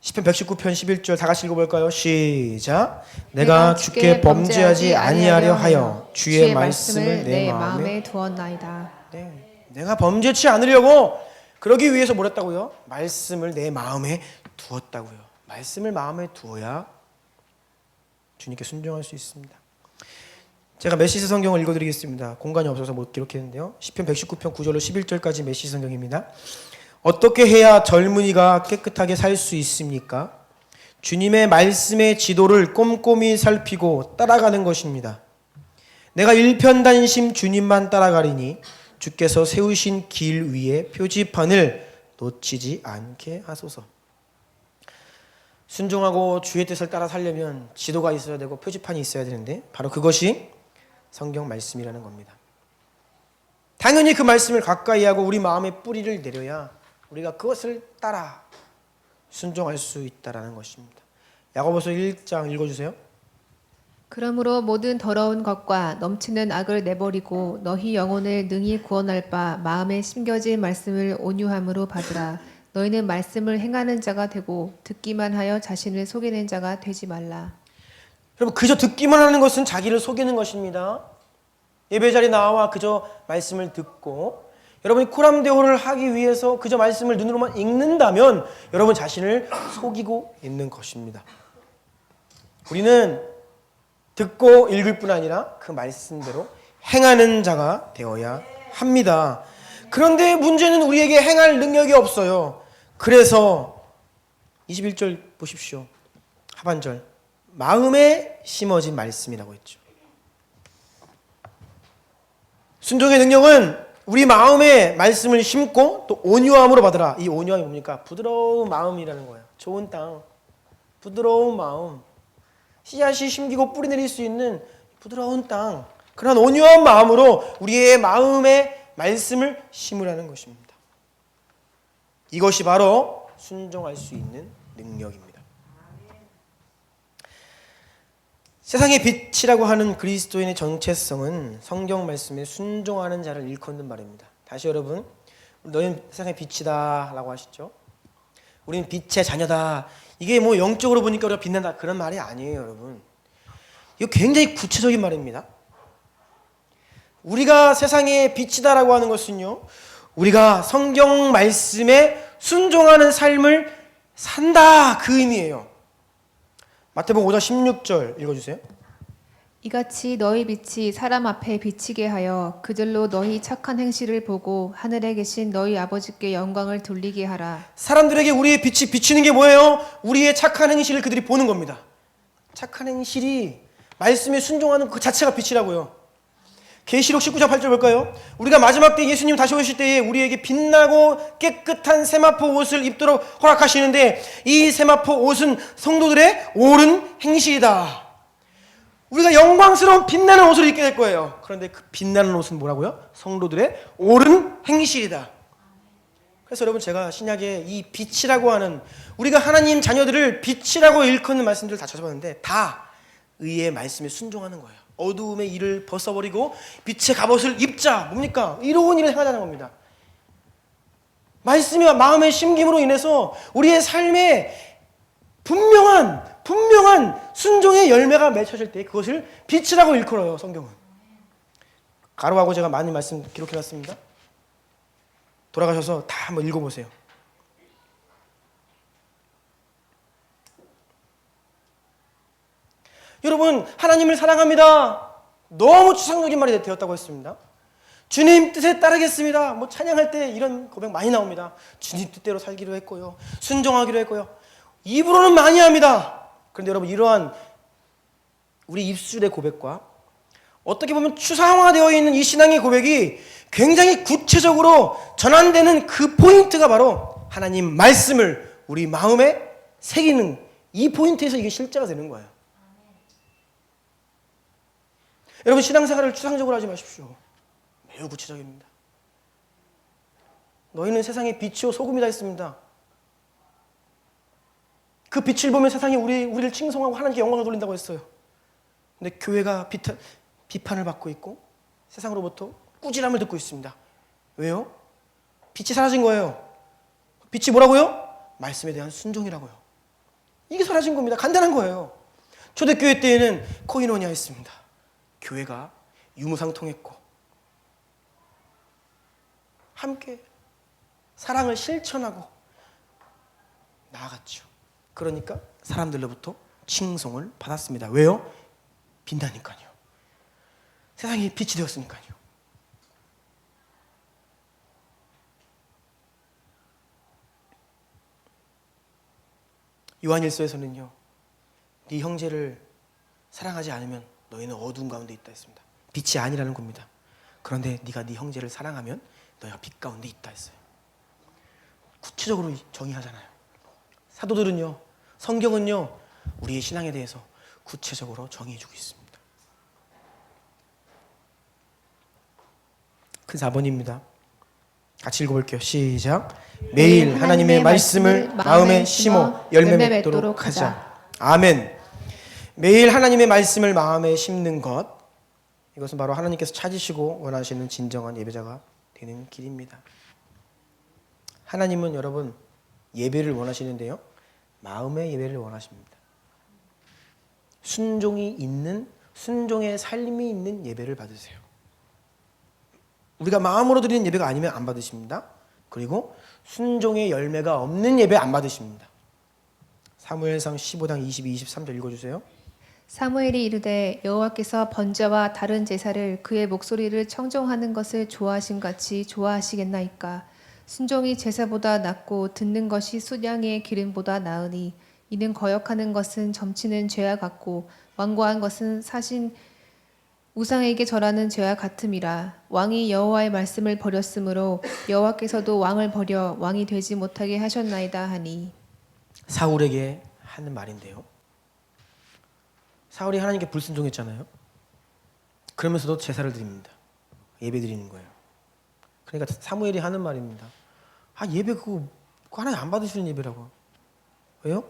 시편 119편 11절 다 같이 읽어볼까요? 시작. 내가 주께 범죄하지 아니하려 하여 주의 말씀을 내 마음에 두었나이다. 네, 내가 범죄치 않으려고 그러기 위해서 뭘 했다고요? 말씀을 내 마음에 두었다고요. 말씀을 마음에 두어야 주님께 순종할 수 있습니다. 제가 메시지 성경을 읽어드리겠습니다. 공간이 없어서 못 기록했는데요. 시편 119편 9절로 11절까지 메시지 성경입니다. 어떻게 해야 젊은이가 깨끗하게 살 수 있습니까? 주님의 말씀의 지도를 꼼꼼히 살피고 따라가는 것입니다. 내가 일편단심 주님만 따라가리니 주께서 세우신 길 위에 표지판을 놓치지 않게 하소서. 순종하고 주의 뜻을 따라 살려면 지도가 있어야 되고 표지판이 있어야 되는데 바로 그것이 성경 말씀이라는 겁니다. 당연히 그 말씀을 가까이 하고 우리 마음에 뿌리를 내려야 우리가 그것을 따라 순종할 수 있다라는 것입니다. 야고보서 1장 읽어주세요. 그러므로 모든 더러운 것과 넘치는 악을 내버리고 너희 영혼을 능히 구원할 바 마음에 심겨진 말씀을 온유함으로 받으라. 너희는 말씀을 행하는 자가 되고 듣기만 하여 자신을 속이는 자가 되지 말라. 여러분, 그저 듣기만 하는 것은 자기를 속이는 것입니다. 예배 자리에 나와 그저 말씀을 듣고 여러분이 코람데오를 하기 위해서 그저 말씀을 눈으로만 읽는다면 여러분 자신을 속이고 있는 것입니다. 우리는 듣고 읽을 뿐 아니라 그 말씀대로 행하는 자가 되어야 합니다. 그런데 문제는 우리에게 행할 능력이 없어요. 그래서 21절 보십시오. 하반절. 마음에 심어진 말씀이라고 했죠. 순종의 능력은 우리 마음에 말씀을 심고 또 온유함으로 받으라. 이 온유함이 뭡니까? 부드러운 마음이라는 거예요. 좋은 땅, 부드러운 마음, 씨앗이 심기고 뿌리 내릴 수 있는 부드러운 땅, 그런 온유한 마음으로 우리의 마음에 말씀을 심으라는 것입니다. 이것이 바로 순종할 수 있는 능력입니다. 세상의 빛이라고 하는 그리스도인의 정체성은 성경 말씀에 순종하는 자를 일컫는 말입니다. 다시 여러분, 너희는 세상의 빛이다 라고 하시죠. 우리는 빛의 자녀다. 이게 뭐 영적으로 보니까 우리가 빛난다 그런 말이 아니에요, 여러분. 이거 굉장히 구체적인 말입니다. 우리가 세상의 빛이다라고 하는 것은요, 우리가 성경 말씀에 순종하는 삶을 산다 그 의미예요. 마태복음 5장 16절 읽어주세요. 이같이 너희 빛이 사람 앞에 비치게 하여 그들로 너희 착한 행실을 보고 하늘에 계신 너희 아버지께 영광을 돌리게 하라. 사람들에게 우리의 빛이 비치는 게 뭐예요? 우리의 착한 행실을 그들이 보는 겁니다. 착한 행실이 말씀에 순종하는 그 자체가 빛이라고요. 계시록 19장 8절 볼까요? 우리가 마지막 때 예수님 다시 오실 때에 우리에게 빛나고 깨끗한 세마포 옷을 입도록 허락하시는데 이 세마포 옷은 성도들의 옳은 행실이다. 우리가 영광스러운 빛나는 옷을 입게 될 거예요. 그런데 그 빛나는 옷은 뭐라고요? 성도들의 옳은 행실이다. 그래서 여러분, 제가 신약에 이 빛이라고 하는, 우리가 하나님 자녀들을 빛이라고 일컫는 말씀들을 다 찾아봤는데 다 의의 말씀에 순종하는 거예요. 어두움의 일을 벗어버리고 빛의 갑옷을 입자. 뭡니까? 이로운 일을 행하자는 겁니다. 말씀이 마음의 심김으로 인해서 우리의 삶에 분명한 순종의 열매가 맺혀질 때 그것을 빛이라고 일컬어요, 성경은. 가로하고 제가 많이 말씀 기록해놨습니다. 돌아가셔서 다 한번 읽어보세요. 여러분, 하나님을 사랑합니다. 너무 추상적인 말이 되었다고 했습니다. 주님 뜻에 따르겠습니다. 뭐 찬양할 때 이런 고백 많이 나옵니다. 주님 뜻대로 살기로 했고요. 순종하기로 했고요. 입으로는 많이 합니다. 그런데 여러분, 이러한 우리 입술의 고백과 어떻게 보면 추상화되어 있는 이 신앙의 고백이 굉장히 구체적으로 전환되는 그 포인트가 바로 하나님 말씀을 우리 마음에 새기는 이 포인트에서 이게 실제가 되는 거예요. 여러분, 신앙생활을 추상적으로 하지 마십시오. 매우 구체적입니다. 너희는 세상의 빛이요 소금이다 했습니다. 그 빛을 보면 세상이 우리를 칭송하고 하나님께 영광을 돌린다고 했어요. 근데 교회가 비판을 받고 있고 세상으로부터 꾸지람을 듣고 있습니다. 왜요? 빛이 사라진 거예요. 빛이 뭐라고요? 말씀에 대한 순종이라고요. 이게 사라진 겁니다. 간단한 거예요. 초대교회 때에는 코이노니아 했습니다. 교회가 유무상통했고 함께 사랑을 실천하고 나아갔죠. 그러니까 사람들로부터 칭송을 받았습니다. 왜요? 빛나니까요. 세상에 빛이 되었으니까요. 요한일서에서는요, 네 형제를 사랑하지 않으면 너희는 어두운 가운데 있다 했습니다. 빛이 아니라는 겁니다. 그런데 네가 네 형제를 사랑하면 너희가 빛 가운데 있다 했어요. 구체적으로 정의하잖아요. 사도들은요, 성경은요, 우리의 신앙에 대해서 구체적으로 정의해주고 있습니다. 큰 4번입니다. 같이 읽어볼게요. 시작. 매일 하나님의 말씀을 마음에 심어 열매 맺도록 하자. 아멘. 매일 하나님의 말씀을 마음에 심는 것, 이것은 바로 하나님께서 찾으시고 원하시는 진정한 예배자가 되는 길입니다. 하나님은 여러분 예배를 원하시는데요, 마음의 예배를 원하십니다. 순종의 삶이 있는 예배를 받으세요. 우리가 마음으로 드리는 예배가 아니면 안 받으십니다. 그리고 순종의 열매가 없는 예배 안 받으십니다. 사무엘상 15장 22, 23절 읽어주세요. 사무엘이 이르되 여호와께서 번제와 다른 제사를 그의 목소리를 청종하는 것을 좋아하심 같이 좋아하시겠나이까. 순종이 제사보다 낫고 듣는 것이 수량의 기름보다 나으니 이는 거역하는 것은 점치는 죄와 같고 완고한 것은 사신 우상에게 절하는 죄와 같음이라. 왕이 여호와의 말씀을 버렸으므로 여호와께서도 왕을 버려 왕이 되지 못하게 하셨나이다 하니. 사울에게 하는 말인데요, 사울이 하나님께 불순종했잖아요. 그러면서도 제사를 드립니다. 예배 드리는 거예요. 그러니까 사무엘이 하는 말입니다. 예배 그거 하나님 안 받으시는 예배라고. 왜요?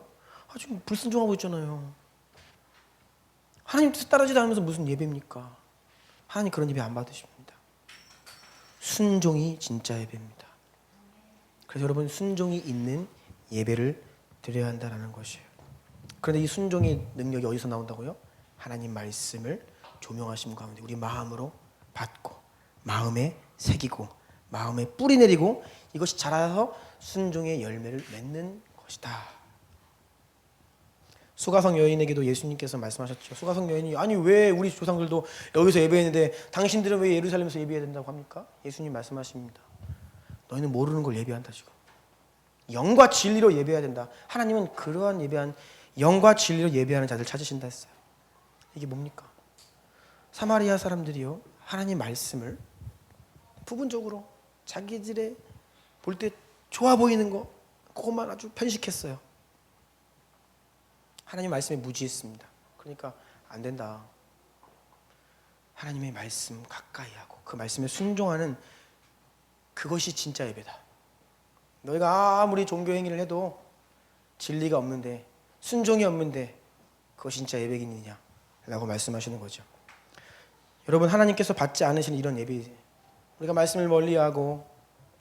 지금 불순종하고 있잖아요. 하나님 뜻 따르지도 않으면서 무슨 예배입니까? 하나님 그런 예배 안 받으십니다. 순종이 진짜 예배입니다. 그래서 여러분 순종이 있는 예배를 드려야 한다는 것이에요. 그런데 이 순종의 능력이 어디서 나온다고요? 하나님 말씀을 조명하심 가운데 우리 마음으로 받고 마음에 새기고 마음에 뿌리 내리고 이것이 자라서 순종의 열매를 맺는 것이다. 수가성 여인에게도 예수님께서 말씀하셨죠. 수가성 여인이 아니 왜 우리 조상들도 여기서 예배했는데 당신들은 왜 예루살렘에서 예배해야 된다고 합니까? 예수님 말씀하십니다. 너희는 모르는 걸 예배한다 지금. 영과 진리로 예배해야 된다. 하나님은 그러한 예배한 영과 진리로 예배하는 자들 찾으신다 했어요. 이게 뭡니까? 사마리아 사람들이요, 하나님 말씀을 부분적으로 자기들의 볼 때 좋아 보이는 거 그것만 아주 편식했어요. 하나님 말씀에 무지했습니다. 그러니까 안 된다. 하나님의 말씀 가까이 하고 그 말씀에 순종하는 그것이 진짜 예배다. 너희가 아무리 종교 행위를 해도 진리가 없는데 순종이 없는데 그것이 진짜 예배겠느냐 라고 말씀하시는 거죠. 여러분 하나님께서 받지 않으시는 이런 예배, 우리가 말씀을 멀리하고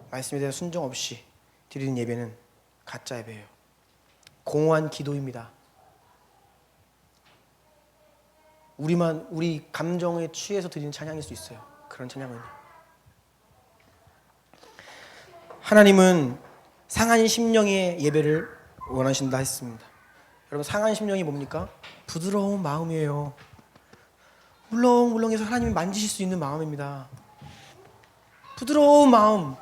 말씀에 대한 순종 없이 드리는 예배는 가짜 예배예요. 공허한 기도입니다. 우리 감정에 취해서 드리는 찬양일 수 있어요. 그런 찬양은 하나님은 상한 심령의 예배를 원하신다 했습니다. 여러분 상한 심령이 뭡니까? 부드러운 마음이에요. 물렁물렁해서 하나님이 만지실 수 있는 마음입니다. 부드러운 마음,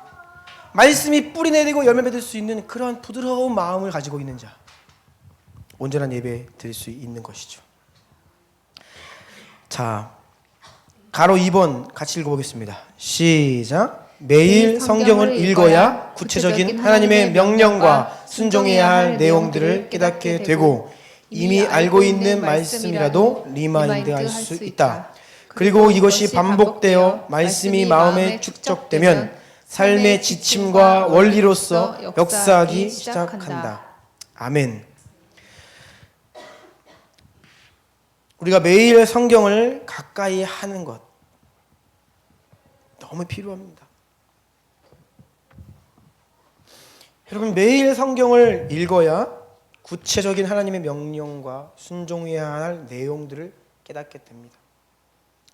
말씀이 뿌리 내리고 열매 맺을 수 있는 그러한 부드러운 마음을 가지고 있는 자, 온전한 예배 드릴 수 있는 것이죠. 자, 가로 2번 같이 읽어보겠습니다. 시작. 매일 성경을 읽어야 구체적인 하나님의 명령과 순종해야 할 내용들을 깨닫게 되고 이미 알고 있는 말씀이라도 리마인드할 수 있다. 그리고 이것이 반복되어 말씀이 마음에 축적되면 삶의 지침과 원리로서 역사하기 시작한다. 아멘. 우리가 매일 성경을 가까이 하는 것 너무 필요합니다. 여러분 매일 성경을 읽어야 구체적인 하나님의 명령과 순종해야 할 내용들을 깨닫게 됩니다.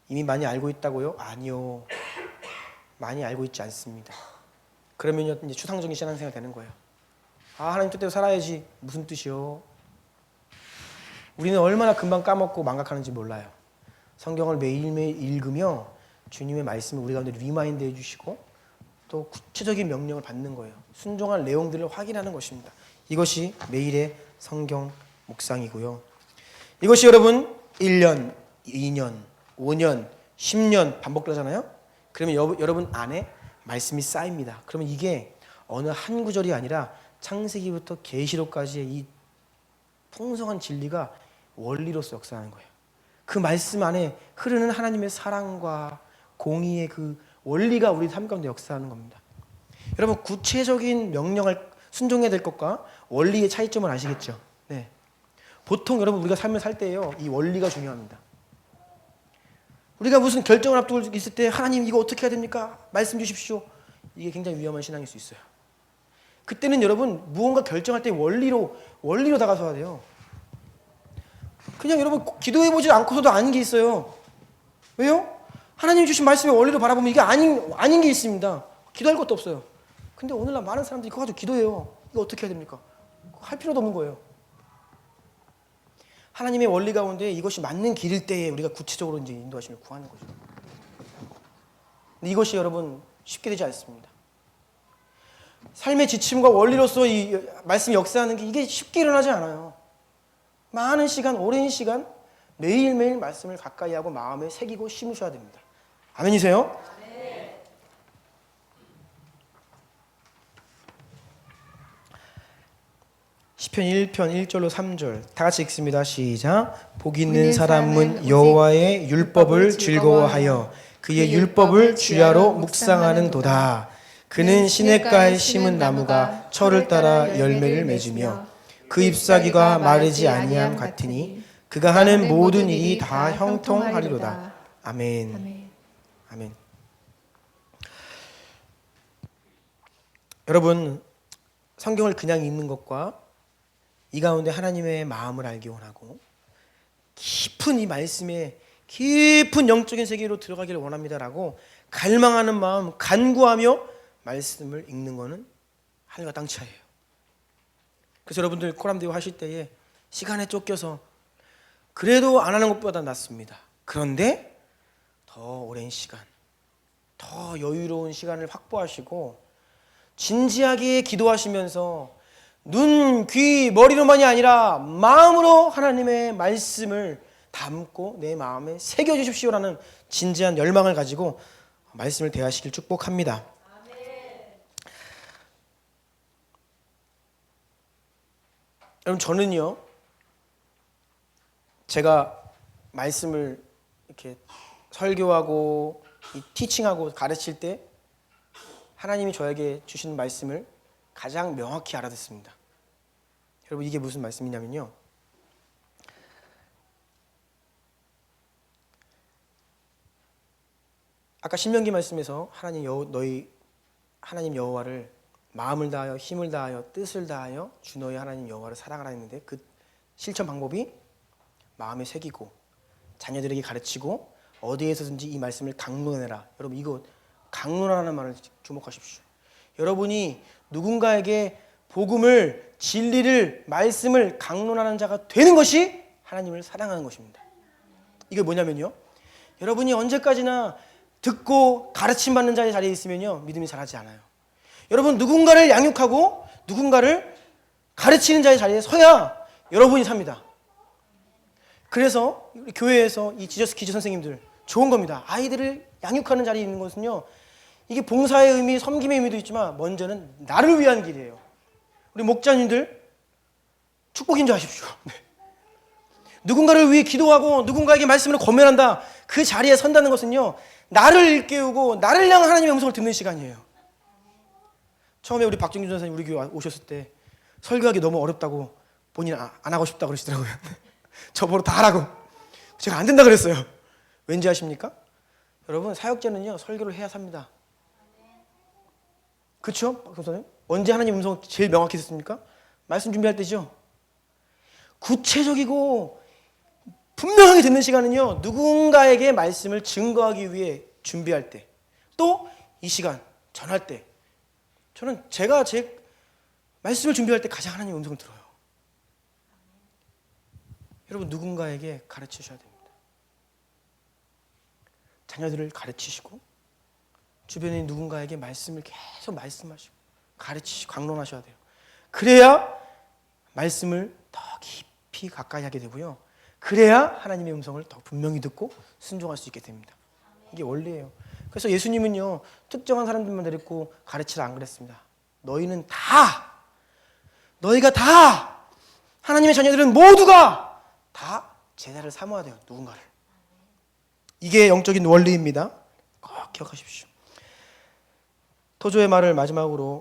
이미 많이 알고 있다고요? 아니요. 많이 알고 있지 않습니다. 그러면 이제 추상적인 신앙생활 되는 거예요. 하나님 뜻대로 살아야지. 무슨 뜻이요? 우리는 얼마나 금방 까먹고 망각하는지 몰라요. 성경을 매일매일 읽으며 주님의 말씀을 우리 가운데 리마인드 해주시고 또 구체적인 명령을 받는 거예요. 순종할 내용들을 확인하는 것입니다. 이것이 매일의 성경 묵상이고요. 이것이 여러분 1년, 2년, 5년, 10년 반복되잖아요. 그러면 여러분 안에 말씀이 쌓입니다. 그러면 이게 어느 한 구절이 아니라 창세기부터 계시록까지의 이 풍성한 진리가 원리로서 역사하는 거예요. 그 말씀 안에 흐르는 하나님의 사랑과 공의의 그 원리가 우리 삶 가운데 역사하는 겁니다. 여러분 구체적인 명령을 순종해야 될 것과 원리의 차이점을 아시겠죠? 네. 보통 여러분 우리가 삶을 살 때요 이 원리가 중요합니다. 우리가 무슨 결정을 앞두고 있을 때 하나님 이거 어떻게 해야 됩니까? 말씀 주십시오. 이게 굉장히 위험한 신앙일 수 있어요. 그때는 여러분 무언가 결정할 때 원리로 다가서야 돼요. 그냥 여러분 기도해보지 않고서도 아는 게 있어요. 왜요? 하나님이 주신 말씀의 원리로 바라보면 이게 아닌 게 있습니다. 기도할 것도 없어요. 근데 오늘날 많은 사람들이 그거 가지고 기도해요. 이거 어떻게 해야 됩니까? 할 필요도 없는 거예요. 하나님의 원리 가운데 이것이 맞는 길일 때에 우리가 구체적으로 이제 인도하심을 구하는 거죠. 근데 이것이 여러분 쉽게 되지 않습니다. 삶의 지침과 원리로서 이 말씀이 역사하는 게 이게 쉽게 일어나지 않아요. 많은 시간, 오랜 시간 매일매일 말씀을 가까이 하고 마음에 새기고 심으셔야 됩니다. 아멘이세요? 네. 시편 1편 1절로 3절 다 같이 읽습니다. 시작. 복 있는 사람은 여호와의 율법을 즐거워하여 그의 율법을 주야로 묵상하는도다. 그는 시냇가에 심은 나무가 철을 따라 열매를 맺으며 그 잎사귀가 마르지 아니함 같으니 그가 하는 모든 일이 다 형통하리로다. 아멘. 아멘. 여러분 성경을 그냥 읽는 것과 이 가운데 하나님의 마음을 알기 원하고 깊은 이 말씀에 깊은 영적인 세계로 들어가기를 원합니다라고 갈망하는 마음, 간구하며 말씀을 읽는 것은 하늘과 땅 차이예요. 그래서 여러분들 코람데오 하실 때에 시간에 쫓겨서 그래도 안 하는 것보다 낫습니다. 그런데 더 오랜 시간, 더 여유로운 시간을 확보하시고 진지하게 기도하시면서 눈, 귀, 머리로만이 아니라 마음으로 하나님의 말씀을 담고 내 마음에 새겨주십시오라는 진지한 열망을 가지고 말씀을 대하시길 축복합니다. 여러분 저는요 제가 말씀을 이렇게 설교하고 티칭하고 가르칠 때 하나님이 저에게 주시는 말씀을 가장 명확히 알아듣습니다. 여러분 이게 무슨 말씀이냐면요 아까 신명기 말씀에서 하나님 여호와를 마음을 다하여 힘을 다하여 뜻을 다하여 주 너희 하나님 여호와를 사랑하라 했는데 그 실천 방법이 마음에 새기고 자녀들에게 가르치고 어디에서든지 이 말씀을 강론해라. 여러분 이거 강론하라는 말을 주목하십시오. 여러분이 누군가에게 복음을 진리를 말씀을 강론하는 자가 되는 것이 하나님을 사랑하는 것입니다. 이게 뭐냐면요 여러분이 언제까지나 듣고 가르침받는 자의 자리에 있으면요 믿음이 자라지 않아요. 여러분 누군가를 양육하고 누군가를 가르치는 자의 자리에 서야 여러분이 삽니다. 그래서 우리 교회에서 이 지저스 키즈 선생님들 좋은 겁니다. 아이들을 양육하는 자리에 있는 것은요 이게 봉사의 의미, 섬김의 의미도 있지만 먼저는 나를 위한 길이에요. 우리 목자님들 축복인 줄 아십시오. 네. 누군가를 위해 기도하고 누군가에게 말씀을 권면한다. 그 자리에 선다는 것은요 나를 일깨우고 나를 향한 하나님의 음성을 듣는 시간이에요. 처음에 우리 박정준 전사님 우리 교회 오셨을 때 설교하기 너무 어렵다고 본인 안 하고 싶다고 그러시더라고요. 저보고 다 하라고. 제가 안 된다 그랬어요. 왠지 아십니까? 여러분 사역자는요 설교를 해야 삽니다. 그렇죠? 박정사님? 언제 하나님 음성 제일 명확히 듣습니까? 말씀 준비할 때죠. 구체적이고 분명하게 듣는 시간은요 누군가에게 말씀을 증거하기 위해 준비할 때 또 이 시간 전할 때 저는 제가 제 말씀을 준비할 때 가장 하나님의 음성을 들어요. 여러분 누군가에게 가르치셔야 됩니다. 자녀들을 가르치시고 주변에 누군가에게 말씀을 계속 말씀하시고 가르치시고 강론하셔야 돼요. 그래야 말씀을 더 깊이 가까이 하게 되고요. 그래야 하나님의 음성을 더 분명히 듣고 순종할 수 있게 됩니다. 이게 원리예요. 그래서 예수님은요 특정한 사람들만 데리고 가르치라 안 그랬습니다. 너희가 다 하나님의 자녀들은 모두가 다 제자를 삼아야 돼요. 누군가를. 이게 영적인 원리입니다. 꼭 기억하십시오. 토조의 말을 마지막으로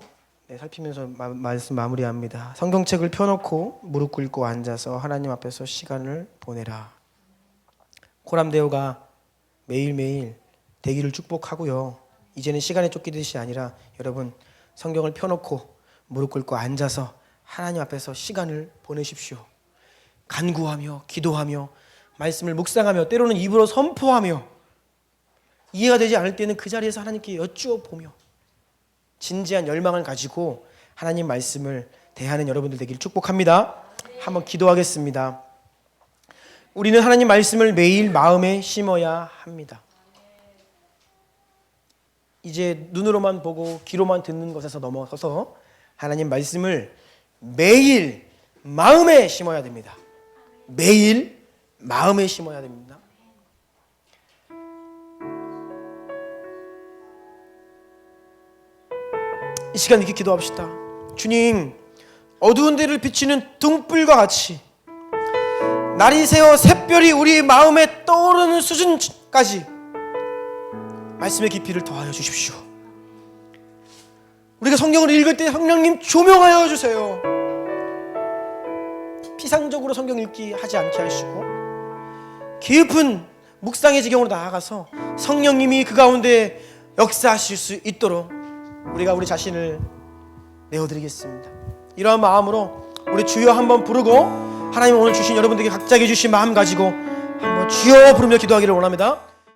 살피면서 말씀 마무리합니다. 성경책을 펴놓고 무릎 꿇고 앉아서 하나님 앞에서 시간을 보내라. 코람데오가 매일매일 되기를 축복하고요. 이제는 시간에 쫓기듯이 아니라 여러분 성경을 펴놓고 무릎 꿇고 앉아서 하나님 앞에서 시간을 보내십시오. 간구하며 기도하며 말씀을 묵상하며 때로는 입으로 선포하며 이해가 되지 않을 때는 그 자리에서 하나님께 여쭈어보며 진지한 열망을 가지고 하나님 말씀을 대하는 여러분들 되기를 축복합니다. 한번 기도하겠습니다. 우리는 하나님 말씀을 매일 마음에 심어야 합니다. 이제 눈으로만 보고 귀로만 듣는 것에서 넘어서서 하나님 말씀을 매일 마음에 심어야 됩니다. 매일 마음에 심어야 됩니다. 이 시간 이렇게 기도합시다. 주님, 어두운 데를 비치는 등불과 같이 날이 새어 샛별이 우리 마음에 떠오르는 수준까지 말씀의 깊이를 더하여 주십시오. 우리가 성경을 읽을 때 성령님 조명하여 주세요. 피상적으로 성경 읽기 하지 않게 하시고 깊은 묵상의 지경으로 나아가서 성령님이 그 가운데 역사하실 수 있도록 우리가 우리 자신을 내어드리겠습니다. 이러한 마음으로 우리 주여 한번 부르고 하나님 오늘 주신 여러분들에게 각자에게 주신 마음 가지고 한번 주여 부르며 기도하기를 원합니다.